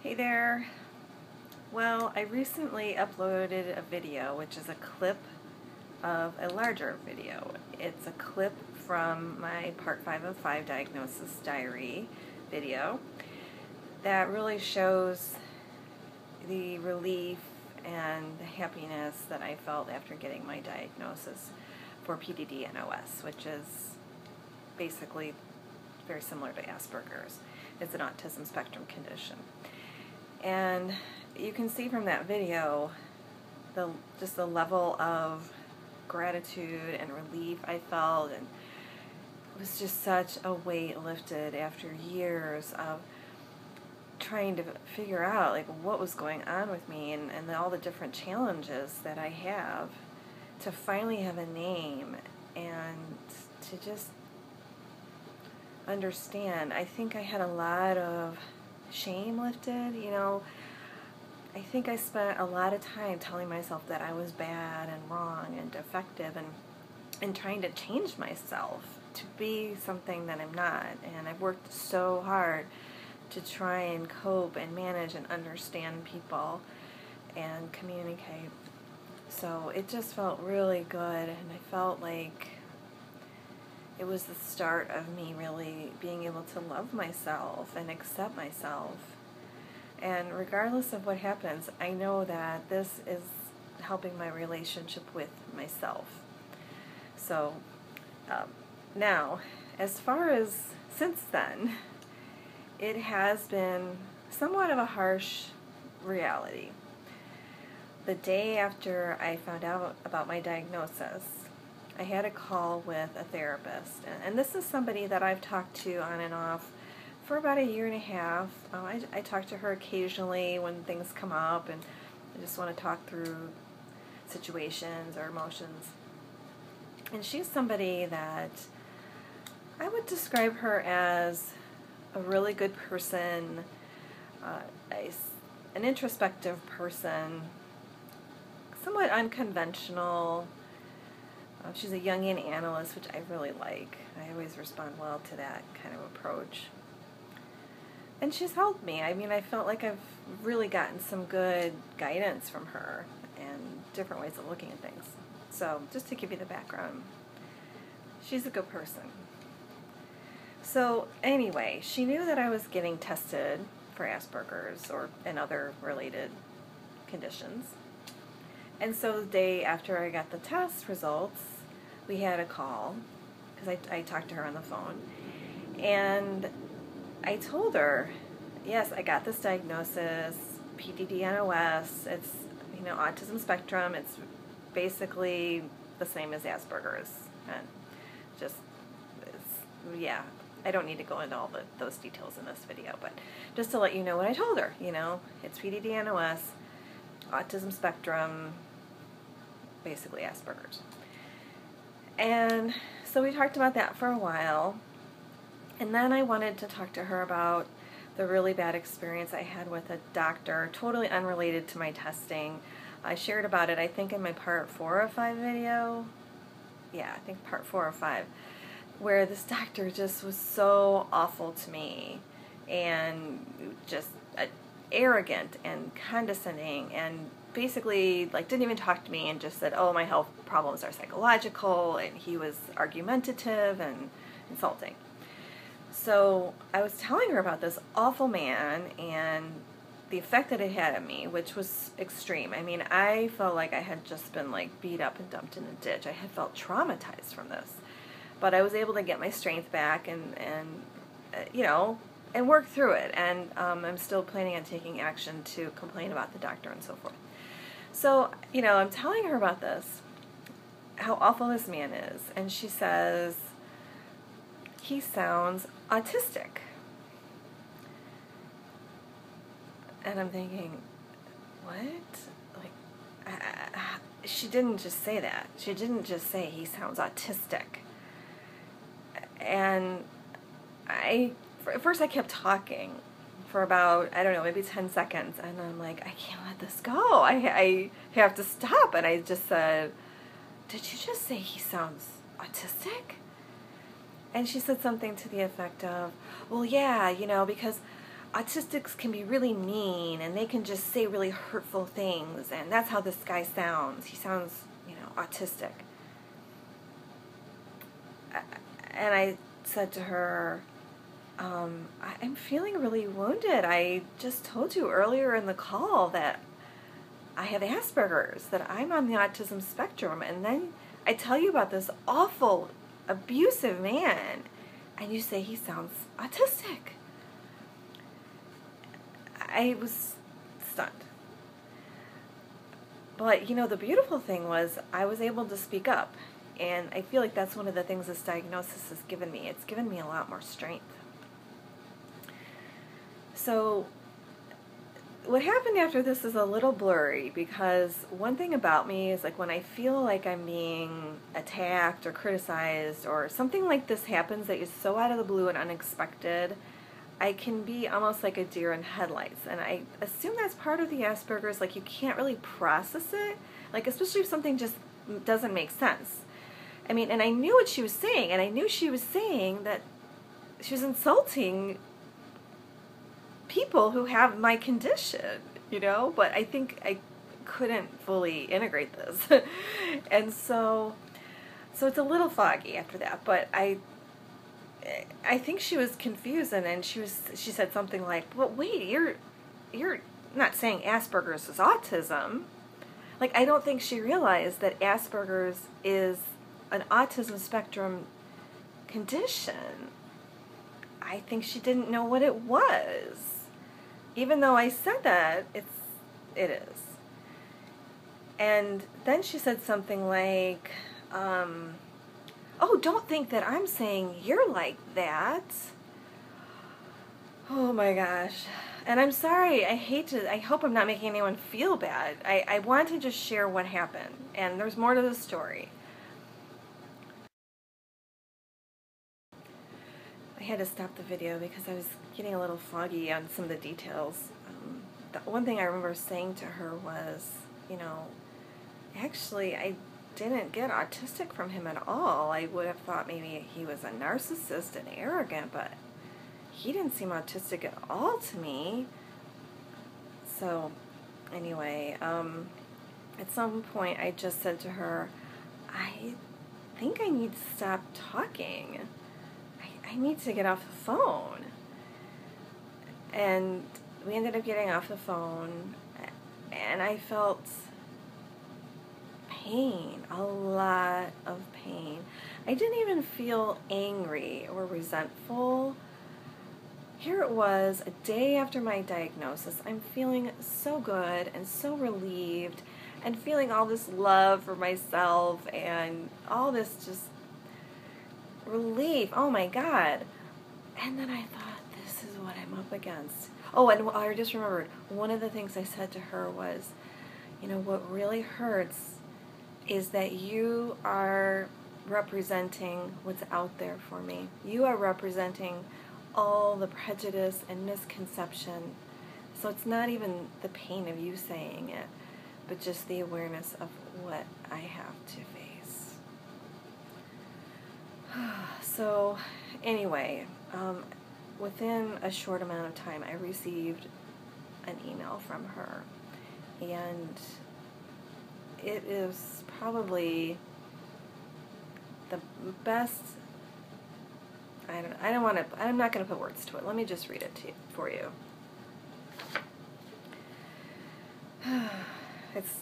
Hey there. Well, I recently uploaded a video, which is a clip of a larger video. It's a clip from my Part 5 of 5 Diagnosis Diary video that really shows the relief and the happiness that I felt after getting my diagnosis for PDD-NOS, which is basically very similar to Asperger's. It's an autism spectrum condition. And you can see from that video just the level of gratitude and relief I felt, and it was just such a weight lifted after years of trying to figure out like what was going on with me and all the different challenges that I have, to finally have a name and to just understand. I think I had a lot of shame lifted, I think I spent a lot of time telling myself that I was bad and wrong and defective and trying to change myself to be something that I'm not. And I've worked so hard to try and cope and manage and understand people and communicate. So it just felt really good, and I felt like it was the start of me really being able to love myself and accept myself. And regardless of what happens, I know that this is helping my relationship with myself. So now, as far as since then, it has been somewhat of a harsh reality. The day after I found out about my diagnosis, I had a call with a therapist, and this is somebody that I've talked to on and off for about a year and a half. I talk to her occasionally when things come up and I just want to talk through situations or emotions. And she's somebody that I would describe her as a really good person, an introspective person, somewhat unconventional. She's a Jungian analyst, which I really like. I always respond well to that kind of approach. And she's helped me. I mean, I felt like I've really gotten some good guidance from her and different ways of looking at things. So, just to give you the background, she's a good person. So, anyway, she knew that I was getting tested for Asperger's and other related conditions. And so the day after I got the test results, we had a call, because I talked to her on the phone, and I told her, yes, I got this diagnosis, PDD-NOS, it's, autism spectrum, it's basically the same as Asperger's, and yeah, I don't need to go into all those details in this video, but just to let you know what I told her, it's PDD-NOS, autism spectrum, basically Asperger's. And so we talked about that for a while, and then I wanted to talk to her about the really bad experience I had with a doctor, totally unrelated to my testing. I shared about it, I think, in my Part 4 or 5 video. Yeah, I think Part 4 or 5, where this doctor just was so awful to me and just arrogant and condescending, and basically didn't even talk to me and just said, oh, my health problems are psychological, and he was argumentative and insulting. So I was telling her about this awful man and the effect that it had on me, which was extreme. I mean, I felt like I had just been beat up and dumped in a ditch. I had felt traumatized from this, but I was able to get my strength back and work through it, and I'm still planning on taking action to complain about the doctor and so forth. So, I'm telling her about this, how awful this man is, and she says, he sounds autistic. And I'm thinking, what? She didn't just say that. She didn't just say he sounds autistic. And at first I kept talking for about, I don't know, maybe 10 seconds, and I'm like, I can't let this go. I have to stop. And I just said, did you just say he sounds autistic? And she said something to the effect of, well, yeah, because autistics can be really mean, and they can just say really hurtful things, and that's how this guy sounds. He sounds, autistic. And I said to her, I'm feeling really wounded. I just told you earlier in the call that I have Asperger's, that I'm on the autism spectrum, and then I tell you about this awful, abusive man, and you say he sounds autistic. I was stunned. But, the beautiful thing was I was able to speak up, and I feel like that's one of the things this diagnosis has given me. It's given me a lot more strength. So what happened after this is a little blurry, because one thing about me is, like, when I feel like I'm being attacked or criticized, or something like this happens that is so out of the blue and unexpected, I can be almost like a deer in headlights. And I assume that's part of the Asperger's. Like, you can't really process it, like, especially if something just doesn't make sense. I mean, and I knew what she was saying, and I knew she was saying that she was insulting people who have my condition, but I think I couldn't fully integrate this. And so it's a little foggy after that, but I think she was confused, and then she said something like, "Well, wait, you're not saying Asperger's is autism." Like, I don't think she realized that Asperger's is an autism spectrum condition. I think she didn't know what it was. Even though I said that, it is. And then she said something like, "Oh, don't think that I'm saying you're like that." Oh my gosh. And I'm sorry, I hope I'm not making anyone feel bad. I want to just share what happened, and there's more to the story. I had to stop the video because I was getting a little foggy on some of the details. The one thing I remember saying to her was, actually, I didn't get autistic from him at all. I would have thought maybe he was a narcissist and arrogant, but he didn't seem autistic at all to me. So, anyway, at some point I just said to her, I think I need to stop talking. I need to get off the phone. And we ended up getting off the phone, and I felt pain, a lot of pain. I didn't even feel angry or resentful. Here it was, a day after my diagnosis. I'm feeling so good and so relieved, and feeling all this love for myself and all this just relief. Oh my God. And then I thought, this is what I'm up against. Oh, and I just remembered, one of the things I said to her was, what really hurts is that you are representing what's out there for me. You are representing all the prejudice and misconception. So it's not even the pain of you saying it, but just the awareness of what I have to face. So anyway, within a short amount of time, I received an email from her, and it is probably the best. I'm not going to put words to it. Let me just read it for you.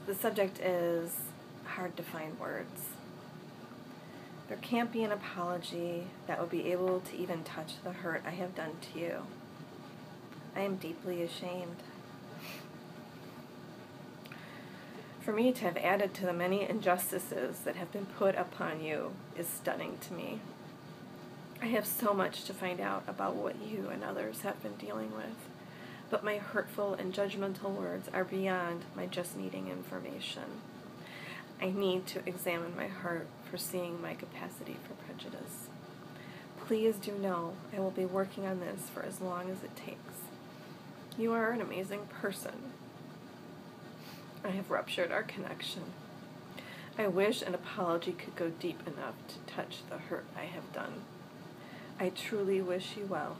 The subject is hard to find words. There can't be an apology that would be able to even touch the hurt I have done to you. I am deeply ashamed. For me to have added to the many injustices that have been put upon you is stunning to me. I have so much to find out about what you and others have been dealing with, but my hurtful and judgmental words are beyond my just needing information. I need to examine my heart for seeing my capacity for prejudice. Please do know I will be working on this for as long as it takes. You are an amazing person. I have ruptured our connection. I wish an apology could go deep enough to touch the hurt I have done. I truly wish you well.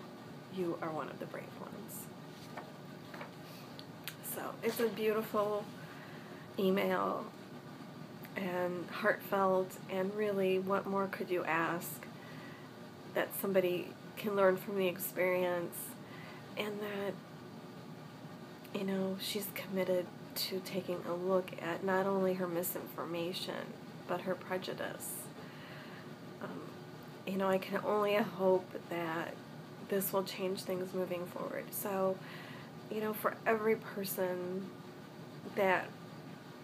You are one of the brave ones. it's a beautiful email and heartfelt, and really, what more could you ask? That somebody can learn from the experience, and that, you know, she's committed to taking a look at not only her misinformation, but her prejudice. You know, I can only hope that this will change things moving forward. So, you know, for every person that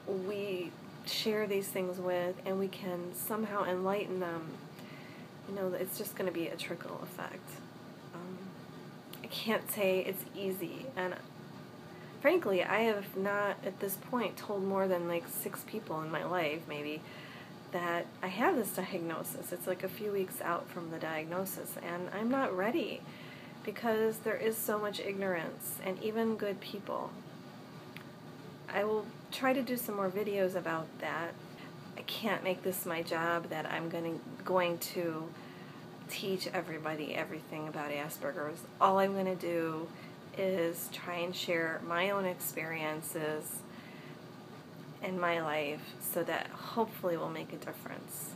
we share these things with and we can somehow enlighten them, you know, it's just going to be a trickle effect. I can't say it's easy, and frankly, I have not at this point told more than like 6 people in my life, maybe, that I have this diagnosis. It's like a few weeks out from the diagnosis, and I'm not ready because there is so much ignorance, and even good people. I will try to do some more videos about that. I can't make this my job, that I'm going to teach everybody everything about Asperger's. All I'm going to do is try and share my own experiences in my life so that hopefully will make a difference.